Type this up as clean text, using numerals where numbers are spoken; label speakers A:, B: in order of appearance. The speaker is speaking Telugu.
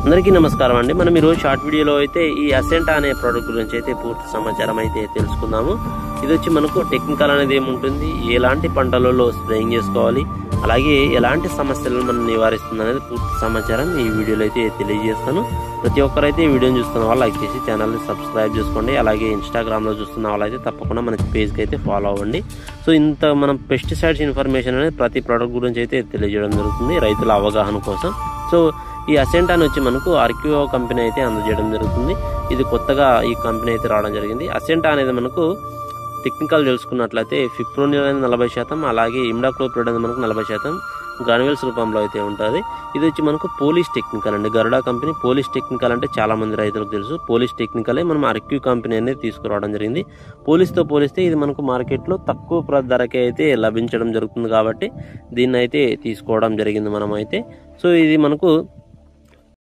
A: అందరికీ నమస్కారం అండి. మనం ఈరోజు షార్ట్ వీడియోలో అయితే ఈ అసెంటా అనే ప్రోడక్ట్ గురించి అయితే పూర్తి సమాచారం అయితే తెలుసుకుందాము. ఇది వచ్చి మనకు టెక్నికల్ అనేది ఏముంటుంది, ఎలాంటి పంటలలో స్ప్రేయింగ్ చేసుకోవాలి, అలాగే ఎలాంటి సమస్యలను మనం నివారిస్తుంది అనేది పూర్తి సమాచారం ఈ వీడియోలో అయితే తెలియజేస్తాను. ప్రతి ఒక్కరైతే ఈ వీడియోని చూస్తున్న వాళ్ళు లైక్ చేసి ఛానల్ని సబ్స్క్రైబ్ చేసుకోండి. అలాగే ఇన్స్టాగ్రామ్లో చూస్తున్న వాళ్ళైతే తప్పకుండా మన పేజ్కి అయితే ఫాలో అవ్వండి. సో ఇంత మనం పెస్టిసైడ్స్ ఇన్ఫర్మేషన్ అనేది ప్రతి ప్రోడక్ట్ గురించి అయితే తెలియజేయడం జరుగుతుంది రైతుల అవగాహన కోసం. సో ఈ అసెంటాని వచ్చి మనకు ఆర్క్యూఓ కంపెనీ అయితే అందజేయడం జరుగుతుంది. ఇది కొత్తగా ఈ కంపెనీ అయితే రావడం జరిగింది. అసెంటా అనేది మనకు టెక్నికల్ తెలుసుకున్నట్లయితే ఫిప్రోనిల్ అనేది 40%, అలాగే ఇమిడాక్లోప్రిడ్ అనేది మనకు 40% గ్రాన్యువల్స్ రూపంలో అయితే ఉంటుంది. ఇది వచ్చి మనకు పోలీస్ టెక్నికల్ అండి. గరుడా కంపెనీ పోలీస్ టెక్నికల్ అంటే చాలా మంది రైతులకు తెలుసు. పోలీస్ టెక్నికలే మనం ఆర్క్యూ కంపెనీ అనేది తీసుకురావడం జరిగింది. పోలీస్తో పోలిస్తే ఇది మనకు మార్కెట్లో తక్కువ ధరకే అయితే లభించడం జరుగుతుంది కాబట్టి దీన్ని అయితే తీసుకోవడం జరిగింది మనం అయితే. సో ఇది మనకు